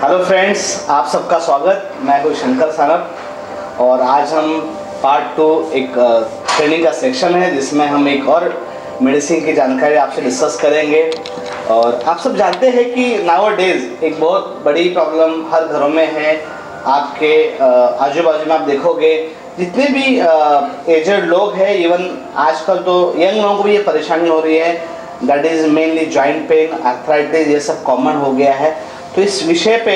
Hello friends, आप सबका स्वागत। मैं हूँ शंकर सानप और आज हम पार्ट 2 एक ट्रेनिंग का सेक्शन है जिसमें हम एक और मेडिसिन की जानकारी आपसे डिस्कस करेंगे। और आप सब जानते हैं कि नाउ डेज एक बहुत बड़ी प्रॉब्लम हर घरों में है। आपके आजू बाजू में आप देखोगे जितने भी एजड लोग हैं, इवन आजकल तो यंग लोगों को भी ये परेशानी हो रही है। That is mainly joint pain, arthritis, ये सब कॉमन हो गया है। तो इस विषय पे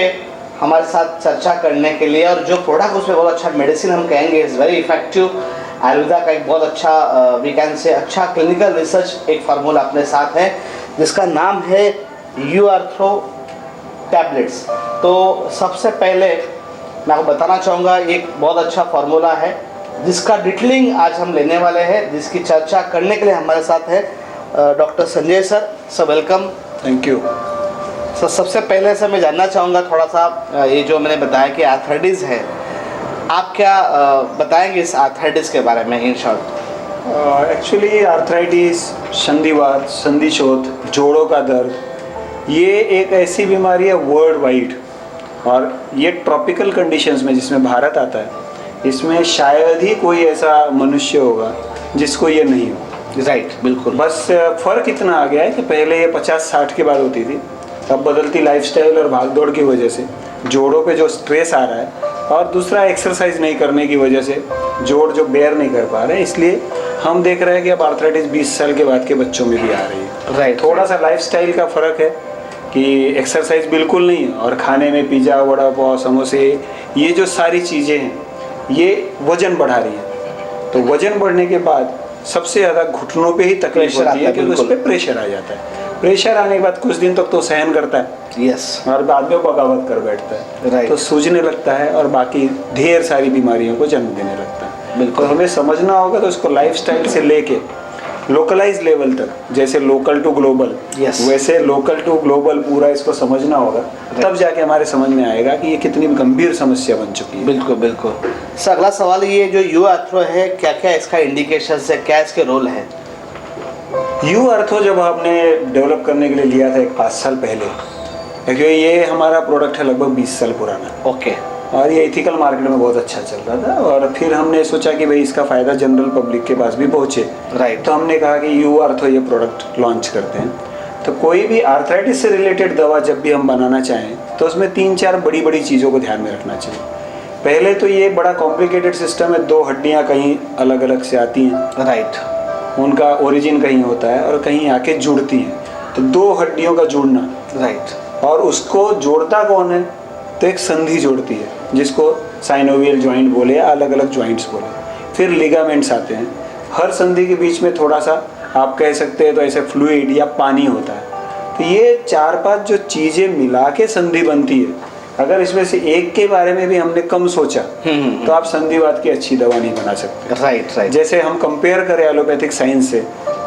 हमारे साथ चर्चा करने के लिए और जो प्रोडक्ट उसमें बहुत अच्छा मेडिसिन हम कहेंगे इज़ वेरी इफेक्टिव, आयुर्वेदा का एक बहुत अच्छा वी कैन से अच्छा क्लिनिकल रिसर्च एक फार्मूला अपने साथ है जिसका नाम है यू आर्थ्रो टैबलेट्स। तो सबसे पहले मैं आपको बताना चाहूँगा एक बहुत अच्छा फार्मूला है जिसका डिटेलिंग आज हम लेने वाले हैं, जिसकी चर्चा करने के लिए हमारे साथ है doctor Sanjay sir. Sir welcome. Thank you sir. सबसे पहले से मैं जानना चाहूँगा थोड़ा सा ये जो मैंने बताया कि आर्थराइटिस है, आप क्या बताएंगे इस आर्थराइटिस के बारे में इन शॉर्ट? एक्चुअली आर्थराइटिस, संधिवात, संधिशोथ, जोड़ों का दर्द, ये एक ऐसी बीमारी है वर्ल्ड वाइड, और ये ट्रॉपिकल कंडीशंस में जिसमें भारत आता है, इसमें शायद ही कोई ऐसा मनुष्य होगा जिसको ये नहीं हो। राइट, बिल्कुल। बस फ़र्क इतना आ गया है कि पहले ये 50-60 के बाद होती थी, अब बदलती लाइफस्टाइल और भागदौड़ की वजह से जोड़ों पे जो स्ट्रेस आ रहा है और दूसरा एक्सरसाइज नहीं करने की वजह से जोड़ जो बेयर नहीं कर पा रहे हैं, इसलिए हम देख रहे हैं कि अब आर्थराइटिस 20 साल के बाद के बच्चों में भी आ रही है। राइट। थोड़ा सा लाइफस्टाइल का फ़र्क है कि एक्सरसाइज बिल्कुल नहीं है और खाने में पिज़्ज़ा, वड़ा पाव, समोसे, ये जो सारी चीज़ें हैं ये वज़न बढ़ा रही हैं। तो वज़न बढ़ने के बाद सबसे ज़्यादा घुटनों पे ही तकलीफ होती है क्योंकि उस पर प्रेशर आ जाता है। प्रेशर आने के बाद कुछ दिन तक तो सहन करता है, यस, और बाद में बगावत कर बैठता है। राइट। तो सूजने लगता है और बाकी ढेर सारी बीमारियों को जन्म देने लगता है। बिल्कुल। तो हमें समझना होगा तो इसको लाइफस्टाइल से लेके लोकलाइज लेवल तक, जैसे लोकल टू ग्लोबल, Yes. वैसे लोकल टू ग्लोबल पूरा इसको समझना होगा। तब जाके हमारे समझ में आएगा कि ये कितनी गंभीर समस्या बन चुकी है। बिल्कुल बिल्कुल। सर अगला सवाल ये जो यू आर्थ्रो है, क्या क्या इसका इंडिकेशन है, क्या इसके रोल है? यू आर्थ्रो जब हमने डेवलप करने के लिए लिया था 5 साल पहले, क्योंकि ये हमारा प्रोडक्ट है लगभग 20 साल पुराना। ओके। और ये एथिकल मार्केट में बहुत अच्छा चल रहा था, और फिर हमने सोचा कि भाई इसका फ़ायदा जनरल पब्लिक के पास भी पहुँचे। राइट। तो हमने कहा कि यू आर्थ्रो ये प्रोडक्ट लॉन्च करते हैं। तो कोई भी आर्थराइटिस से रिलेटेड दवा जब भी हम बनाना चाहें तो उसमें 3-4 बड़ी बड़ी चीज़ों को ध्यान में रखना चाहिए। पहले तो ये बड़ा कॉम्प्लिकेटेड सिस्टम है, 2 हड्डियाँ कहीं अलग अलग से आती हैं। राइट। उनका ओरिजिन कहीं होता है और कहीं आके जुड़ती हैं। तो 2 हड्डियों का जुड़ना, राइट, और उसको जोड़ता कौन है? तो एक संधि जोड़ती है जिसको साइनोवियल जॉइंट बोले या अलग अलग जॉइंट्स बोले। फिर लिगामेंट्स आते हैं। हर संधि के बीच में थोड़ा सा आप कह सकते हैं तो ऐसे फ्लूइड या पानी होता है। तो ये 4-5 जो चीज़ें मिला के संधि बनती है। अगर इसमें से एक के बारे में भी हमने कम सोचा तो आप संधिवात की अच्छी दवा नहीं बना सकते। Right right. जैसे हम कंपेयर करें एलोपैथिक साइंस से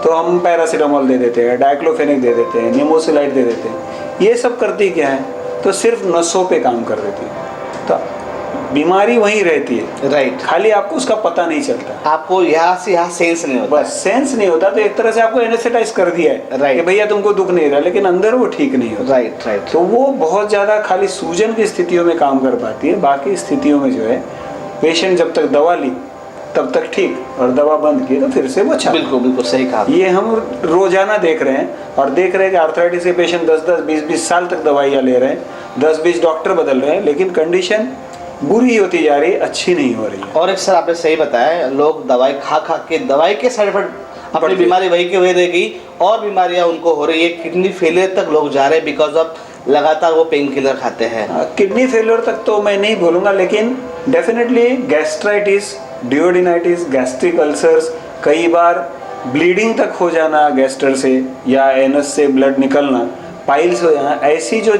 तो हम पैरासीटामोल दे देते हैं, डाइक्लोफेनेक दे देते हैं, निमोसिलाइड दे देते हैं। ये सब करती क्या है? तो सिर्फ नसों पे काम कर देती है। तो बीमारी वहीं रहती है। राइट। खाली आपको उसका पता नहीं चलता। आपको यहाँ से यहाँ सेंस नहीं होता। बस सेंस नहीं होता, तो एक तरह से आपको एनेस्थेटाइज कर दिया है। राइट। कि भैया तुमको दुख नहीं रहा, लेकिन अंदर वो ठीक नहीं होता। Right right. तो वो बहुत ज़्यादा खाली सूजन की स्थितियों में काम कर पाती है। बाकी स्थितियों में जो है पेशेंट जब तक दवा ली तब तक ठीक, और दवा बंद की तो फिर से वो अच्छा। बिल्कुल बिल्कुल सही कहा। ये हम रोजाना देख रहे हैं, और देख रहे हैं कि आर्थराइटिस के पेशेंट 10-10, 20-20 साल तक दवाइयाँ ले रहे हैं, 10-20 डॉक्टर बदल रहे हैं, लेकिन कंडीशन बुरी होती जा रही है, अच्छी नहीं हो रही है। और एक सर आपने सही बताया, लोग दवाई खा खा के दवाई के साइड इफेक्ट अपनी बीमारी वही की वही रहेगी, और बीमारियां उनको हो रही है। किडनी फेलियर तक लोग जा रहे हैं बिकॉज ऑफ लगातार वो पेन किलर खाते हैं। किडनी फेलियर तक तो मैं नहीं बोलूँगा, लेकिन डेफिनेटली गैस्ट्राइटिस, डिओडिनाइटिस, गैस्ट्रिक अल्सर्स, कई बार ब्लीडिंग तक हो जाना गैस्टर से, या एनस से ब्लड निकलना, पाइल्स हो जाना, ऐसी जो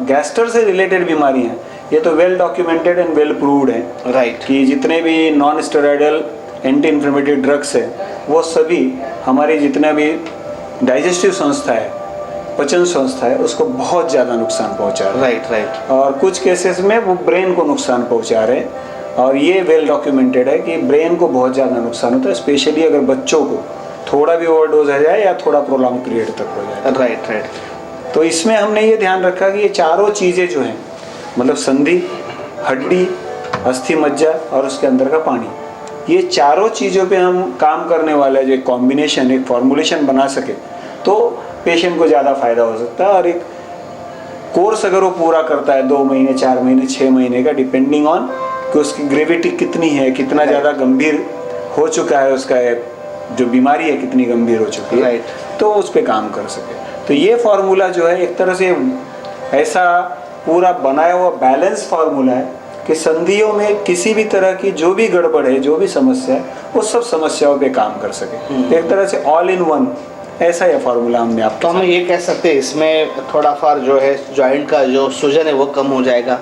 गैस्टर से रिलेटेड बीमारी हैं, ये तो well documented and well proved है। राइट। कि जितने भी non steroidal anti inflammatory drugs है वो सभी हमारी जितना भी डाइजेस्टिव संस्था है, पचन संस्था है, उसको बहुत ज़्यादा नुकसान पहुंचा रहे हैं। Right right. और कुछ केसेस में वो ब्रेन को नुकसान पहुंचा रहे हैं, और ये वेल डॉक्यूमेंटेड है कि ब्रेन को बहुत ज़्यादा नुकसान होता है, स्पेशली अगर बच्चों को थोड़ा भी ओवरडोज हो जाए या थोड़ा प्रोलॉन्ग पीरियड तक हो जाए। Right right. तो इसमें हमने ये ध्यान रखा कि ये चारों चीज़ें जो हैं मतलब संधि, हड्डी, अस्थि मज्जा और उसके अंदर का पानी, ये चारों चीज़ों पे हम काम करने वाला है, जो एक कॉम्बिनेशन, एक फॉर्मुलेशन बना सके तो पेशेंट को ज़्यादा फायदा हो सकता है। और एक कोर्स अगर वो पूरा करता है 2 महीने, 4 महीने, 6 महीने का, डिपेंडिंग ऑन कि उसकी ग्रेविटी कितनी है, कितना ज़्यादा गंभीर हो चुका है, उसका जो बीमारी है कितनी गंभीर हो चुकी है, तो उस पर काम कर सके। तो ये फार्मूला जो है एक तरह से ऐसा पूरा बनाया हुआ बैलेंस फार्मूला है कि संधियों में किसी भी तरह की जो भी गड़बड़ है, जो भी समस्या है, वो सब समस्याओं पे काम कर सके। एक तरह से ऑल इन वन ऐसा यह फार्मूला हमने आपको। तो हम ये कह सकते हैं इसमें थोड़ा फार जो है जॉइंट का जो सूजन है वो कम हो जाएगा?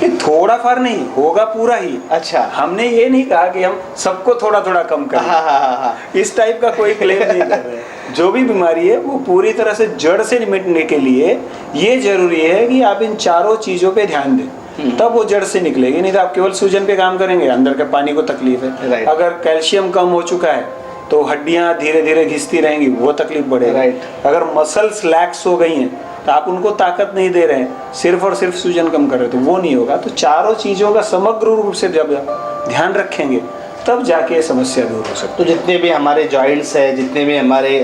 ये थोड़ा फार नहीं होगा, पूरा ही। अच्छा, हमने ये नहीं कहा कि हम सबको थोड़ा थोड़ा कम करें। हाँ। इस टाइप का कोई क्लेम नहीं कर रहे। जो भी बीमारी है वो पूरी तरह से जड़ से निपटने के लिए ये जरूरी है कि आप इन चारों चीजों पे ध्यान दें, तब वो जड़ से निकलेगी। नहीं तो आप केवल सूजन पे काम करेंगे, अंदर के पानी को तकलीफ है। अगर कैल्शियम कम हो चुका है तो हड्डियां धीरे धीरे घिसती रहेंगी, वो तकलीफ बढ़ेगी। अगर मसल्स लैक्स हो गई हैं तो आप उनको ताकत नहीं दे रहे हैं, सिर्फ और सिर्फ सूजन कम कर रहे हैं, तो वो नहीं होगा। तो चारों चीज़ों का समग्र रूप से जब ध्यान रखेंगे तब जाके ये समस्या दूर हो सकती है। तो जितने भी हमारे जॉइंट्स है, जितने भी हमारे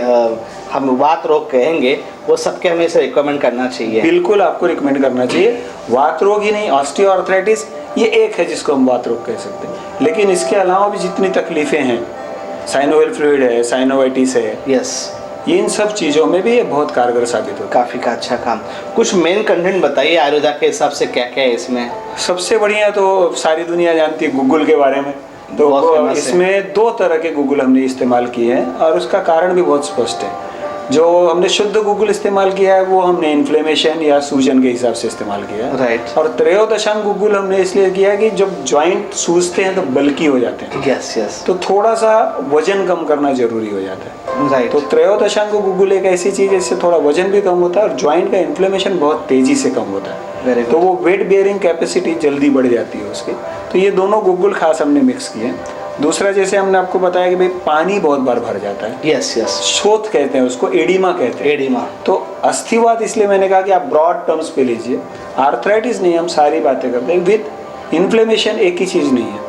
हम वात रोग कहेंगे, वो सबके हमें इसे रिकमेंड करना चाहिए। बिल्कुल आपको रिकमेंड करना चाहिए। वात रोग ही नहीं, ऑस्टियोआर्थराइटिस ये एक है जिसको हम वात रोग कह सकते हैं, लेकिन इसके अलावा भी जितनी तकलीफें हैं, साइनोवियल फ्लूइड है, साइनोवाइटिस है, यस, इन सब चीज़ों में भी ये बहुत कारगर साबित होता है। काफ़ी का अच्छा काम। कुछ मेन कंटेंट बताइए आयुर्वेदा के हिसाब से क्या क्या है इसमें? सबसे बढ़िया तो सारी दुनिया जानती है गूगल के बारे में। तो इसमें 2 तरह के गूगल हमने इस्तेमाल किए हैं और उसका कारण भी बहुत स्पष्ट है। जो हमने शुद्ध गूगल इस्तेमाल किया है वो हमने इन्फ्लेमेशन या सूजन के हिसाब से इस्तेमाल किया है। राइट। और त्रयोदशांग गूगल हमने इसलिए किया है कि जब जॉइंट सूजते हैं तो बल्की हो जाते हैं। यस। तो थोड़ा सा वजन कम करना जरूरी हो जाता है। राइट। तो त्रयोदशांग गूगल एक ऐसी चीज़ है जिससे थोड़ा वजन भी कम होता है और जॉइंट का इन्फ्लेमेशन बहुत तेजी से कम होता है। तो वो वेट बेयरिंग कैपेसिटी जल्दी बढ़ जाती है उसकी। तो ये दोनों गूगल खास हमने मिक्स किए। दूसरा, जैसे हमने आपको बताया कि भाई पानी बहुत बार भर जाता है। यस। शोथ कहते हैं उसको, एडिमा कहते हैं। एडिमा। तो अस्थिवात इसलिए मैंने कहा कि आप ब्रॉड टर्म्स पे लीजिए। आर्थराइटिस नहीं, हम सारी बातें करते हैं। विद इन्फ्लेमेशन एक ही चीज़ नहीं है।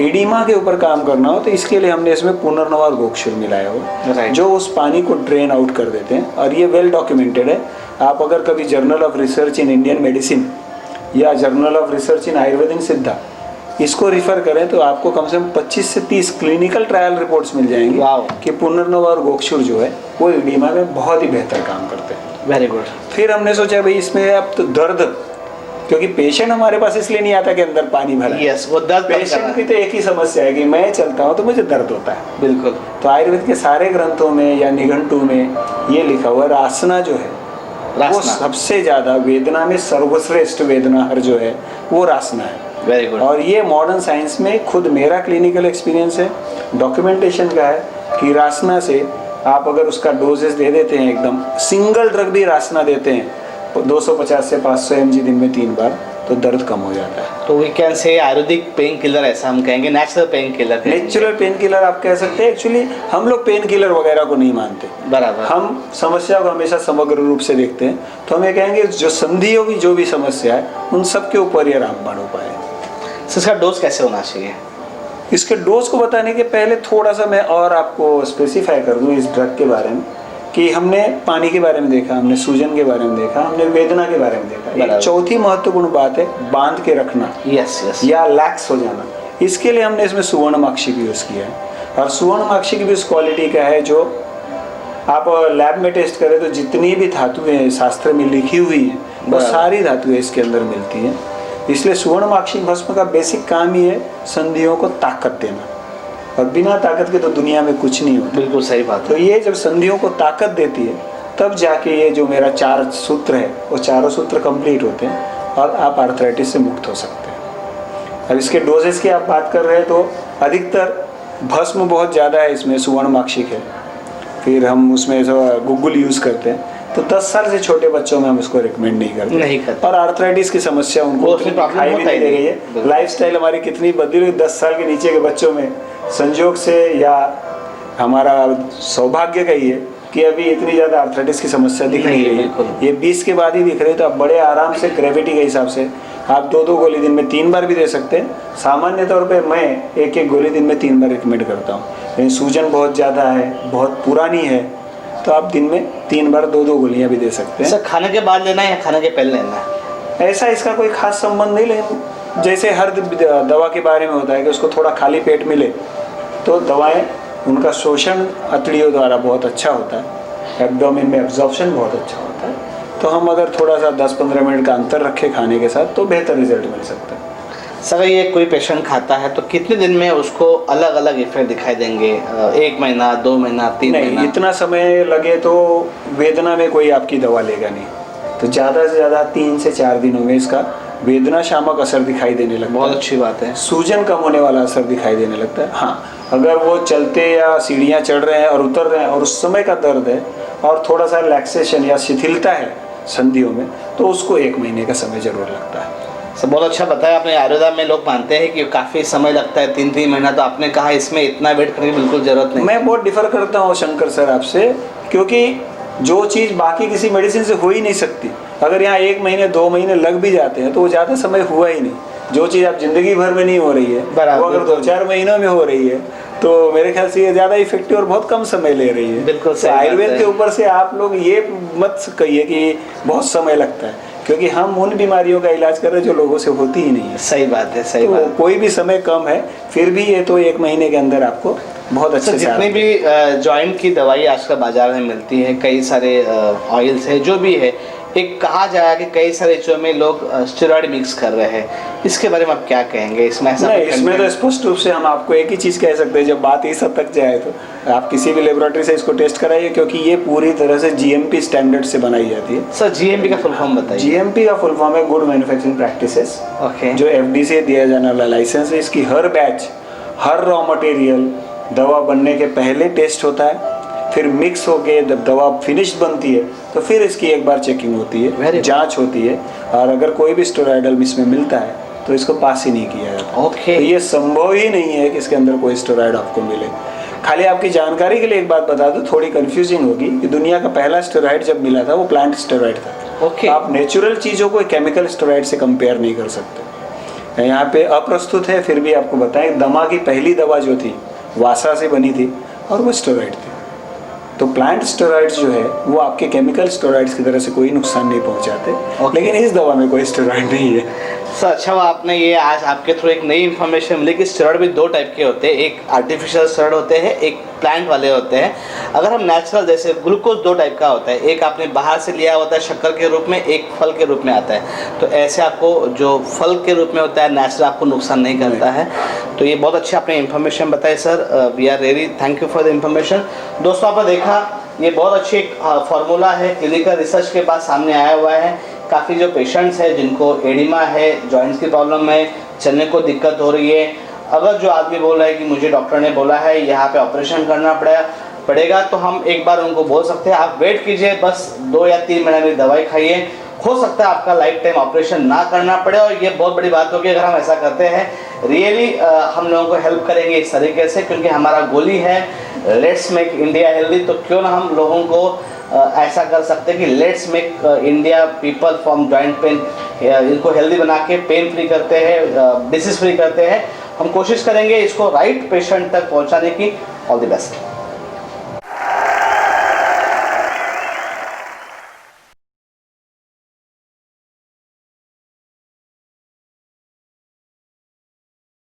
एडिमा के ऊपर काम करना हो तो इसके लिए हमने इसमें पुनर्नवा गोक्षुर मिलाया हो, जो उस पानी को ड्रेन आउट कर देते हैं। और ये वेल डॉक्यूमेंटेड है। आप अगर कभी journal of research in Indian medicine या journal of research in Ayurvedic Siddha इसको रिफर करें तो आपको कम से कम 25 से 30 क्लिनिकल ट्रायल रिपोर्ट्स मिल जाएंगी कि पुनर्नवा और गोक्षुर जो है वो एडिमा में बहुत ही बेहतर काम करते हैं। Very good. फिर हमने सोचा भाई इसमें अब तो दर्द, क्योंकि पेशेंट हमारे पास इसलिए नहीं आता कि अंदर पानी भरा है। यस, वो दर्द पेशेंट की तो एक ही समस्या है कि मैं चलता हूँ तो मुझे दर्द होता है। बिल्कुल। तो आयुर्वेद के सारे ग्रंथों में या निघंटू में ये लिखा हुआ रासना जो है वो सबसे ज्यादा वेदना में सर्वश्रेष्ठ वेदना हर जो है वो रासना है। Very good. और ये मॉडर्न साइंस में खुद मेरा क्लिनिकल एक्सपीरियंस है, डॉक्यूमेंटेशन का है कि रासना से आप अगर उसका डोजेस दे देते हैं, एकदम सिंगल ड्रग भी रासना देते हैं 250 से 500 mg दिन में 3 बार, तो दर्द कम हो जाता है। तो we can say Ayurvedic pain killer, ऐसा हम कहेंगे, natural pain killer. Natural pain killer आप कह सकते हैं। एक्चुअली हम लोग पेन किलर वगैरह को नहीं मानते। बराबर। हम समस्या को हमेशा समग्र रूप से देखते हैं। तो हम ये कहेंगे जो संधियों की जो भी समस्या है उन सब के ऊपर ये रामबाण उपाय है। इसका डोज कैसे होना चाहिए? इसके डोज को बताने के पहले थोड़ा सा मैं और आपको स्पेसिफाई कर दूं इस ड्रग के बारे में कि हमने पानी के बारे में देखा, हमने सूजन के बारे में देखा, हमने वेदना के बारे में देखा। एक चौथी महत्वपूर्ण बात है बांध के रखना। यस। या लैक्स हो जाना। इसके लिए हमने इसमें सुवर्णमाक्षी भी यूज़ किया है। और सुवर्णमाक्षी की भी उस क्वालिटी का है जो आप लैब में टेस्ट करें तो जितनी भी धातुएं शास्त्र में लिखी हुई हैं वो सारी धातुएं इसके अंदर मिलती हैं। इसलिए सुवर्णमाक्षी भस्म का बेसिक काम ही है संधियों को ताकत देना, और बिना ताकत के तो दुनिया में कुछ नहीं होता। बिल्कुल सही बात है। तो ये जब संधियों को ताकत देती है तब जाके ये जो मेरा 4 सूत्र है वो चारों सूत्र कंप्लीट होते हैं और आप आर्थराइटिस से मुक्त हो सकते हैं। अब इसके डोजेस की आप बात कर रहे हैं तो अधिकतर भस्म बहुत ज़्यादा है इसमें, सुवर्णमाक्षिक है, फिर हम उसमें गूगल यूज़ करते हैं। तो 10 साल से छोटे बच्चों में हम इसको रिकमेंड नहीं करते। और आर्थराइटिस की समस्या उनको दिखाई भी नहीं दे रही है। लाइफस्टाइल हमारी कितनी बदली हुई 10 साल के नीचे के बच्चों में, संजोग से या हमारा सौभाग्य का ही है कि अभी इतनी ज़्यादा आर्थराइटिस की समस्या दिख नहीं रही बिल्कुल। है, ये 20 के बाद ही दिख रही है, तो आप बड़े आराम से ग्रेविटी के हिसाब से आप 2-2 गोली दिन में 3 बार भी दे सकते हैं। सामान्य तौर पे मैं 1-1 गोली दिन में 3 बार रिकमेंड करता हूँ। लेकिन सूजन बहुत ज़्यादा है, बहुत पुरानी है, तो आप दिन में 3 बार 2-2 गोलियाँ भी दे सकते हैं। सर खाने के बाद लेना है या खाने के पहले लेना है? ऐसा इसका कोई खास संबंध नहीं, लेकिन जैसे हर दवा के बारे में होता है कि उसको थोड़ा खाली पेट मिले, तो दवाएं उनका शोषण अतड़ियों द्वारा बहुत अच्छा होता है, एब्डोमेन में एब्जॉर्प्शन बहुत अच्छा होता है, तो हम अगर थोड़ा सा 10-15 मिनट का अंतर रखें खाने के साथ तो बेहतर रिजल्ट मिल सकता है। सर ये कोई पेशेंट खाता है तो कितने दिन में उसको अलग अलग इफेक्ट दिखाई देंगे? 1 महीना, 2 महीना, 3 महीना? नहीं, इतना समय लगे तो वेदना में कोई आपकी दवा लेगा नहीं, तो ज़्यादा से ज़्यादा 3 से 4 दिनों में इसका वेदना शामक असर दिखाई देने लगता है। बहुत अच्छी बात है। सूजन कम होने वाला असर दिखाई देने लगता है। हाँ, अगर वो चलते या सीढ़ियाँ चढ़ रहे हैं और उतर रहे हैं और उस समय का दर्द है और थोड़ा सा रिलैक्सेशन या शिथिलता है संधियों में, तो उसको 1 महीने का समय जरूर लगता है। सर बहुत अच्छा बताया आपने। आयुर्वेदा में लोग मानते हैं कि काफ़ी समय लगता है, 3-3 महीना, तो आपने कहा इसमें इतना वेट करने की बिल्कुल ज़रूरत नहीं। मैं बहुत डिफर करता हूँ शंकर सर आपसे, क्योंकि जो चीज़ बाकी किसी मेडिसिन से हो ही नहीं सकती, अगर यहाँ 1 महीने 2 महीने लग भी जाते हैं तो वो ज़्यादा समय हुआ ही नहीं। जो चीज़ आप जिंदगी भर में नहीं हो रही है, वो अगर 2-4 महीनों में हो रही है, तो मेरे ख्याल से ये ज़्यादा इफेक्टिव और बहुत कम समय ले रही है। बिल्कुल तो आयुर्वेद के ऊपर से आप लोग ये मत कहिए कि बहुत समय लगता है, क्योंकि हम उन बीमारियों का इलाज कर रहे हैं जो लोगों से होती ही नहीं है। सही बात है, सही तो बात। कोई भी समय कम है, फिर भी ये तो 1 महीने के अंदर आपको बहुत अच्छे सर से जितनी भी जॉइंट की दवाई आजकल बाजार में मिलती है, कई सारे ऑयल्स है, जो भी है, एक कहा जाए कि कई सारे चीज़ों में लोग स्टेरॉइड मिक्स कर रहे हैं, इसके बारे में आप क्या कहेंगे? इसमें ऐसा नहीं, इसमें तो स्पष्ट रूप से हम आपको एक ही चीज़ कह सकते हैं, जब बात इस हद तक जाए तो आप किसी भी लेबोरेटरी से इसको टेस्ट कराइए, क्योंकि ये पूरी तरह से GMP स्टैंडर्ड से बनाई जाती है। सर GMP का फुल फॉर्म बताइए। GMP का फुल फॉर्म है गुड मैन्युफैक्चरिंग प्रैक्टिसेस, ओके। जो FD से दिया जाने वाला लाइसेंस है। इसकी हर बैच, हर रॉ मटेरियल दवा बनने के पहले टेस्ट होता है, फिर मिक्स होके जब दवा फिनिश्ड बनती है तो फिर इसकी एक बार चेकिंग होती है, जांच होती है, और अगर कोई भी स्टेरॉइडल इसमें मिलता है तो इसको पास ही नहीं किया जाता। ओके। तो ये संभव ही नहीं है कि इसके अंदर कोई स्टेरॉइड आपको मिले। खाली आपकी जानकारी के लिए एक बात बता दूं, थोड़ी कंफ्यूजिंग होगी, कि दुनिया का पहला स्टेरॉइड जब मिला था वो प्लांट स्टेरॉइड था। ओके। आप नेचुरल चीज़ों को केमिकल स्टेरॉइड से कंपेयर नहीं कर सकते। यहाँ पे अप्रस्तुत है, फिर भी आपको बताएं, दमा की पहली दवा जो थी वासा से बनी थी और वो स्टेरॉइड थी। तो प्लांट स्टेरॉइड्स जो है वो आपके केमिकल स्टेरॉइड्स की तरह से कोई नुकसान नहीं पहुंचाते, लेकिन इस दवा में कोई स्टेरॉइड नहीं है। सर अच्छा हुआ आपने ये आज आपके थ्रू एक नई इन्फॉर्मेशन मिली कि स्टेरॉइड भी 2 टाइप के होते हैं, एक आर्टिफिशियल स्टेरॉइड होते हैं, एक प्लांट वाले होते हैं। अगर हम नेचुरल, जैसे ग्लूकोज 2 टाइप का होता है, एक आपने बाहर से लिया होता है शक्कर के रूप में, एक फल के रूप में आता है। तो ऐसे आपको जो फल के रूप में होता है नेचुरल, आपको नुकसान नहीं करता है। तो ये बहुत अच्छी आपने इन्फॉर्मेशन बताई sir, we are really thank you for the information. दोस्तों आपने देखा ये बहुत अच्छी एक फार्मूला है, क्लिनिकल रिसर्च के बाद सामने आया हुआ है। काफ़ी जो पेशेंट्स हैं जिनको एडिमा है, जॉइंट्स की प्रॉब्लम है, चलने को दिक्कत हो रही है, अगर जो आदमी बोल रहा है कि मुझे डॉक्टर ने बोला है यहाँ पे ऑपरेशन करना पड़ेगा, तो हम एक बार उनको बोल सकते हैं आप वेट कीजिए, बस 2 या 3 महीने में दवाई खाइए, हो सकता है आपका लाइफ टाइम ऑपरेशन ना करना पड़े। और ये बहुत बड़ी बात होगी अगर हम ऐसा करते हैं, रियली हम लोगों को हेल्प करेंगे इस तरीके से, क्योंकि हमारा गोल ही है लेट्स मेक इंडिया हेल्दी। तो क्यों ना हम लोगों को ऐसा कर सकते हैं कि let's make India people from joint pain, इनको हेल्दी बना के पेन फ्री करते हैं, डिसीज फ्री करते हैं। हम कोशिश करेंगे इसको राइट पेशेंट तक पहुंचाने की। All the best.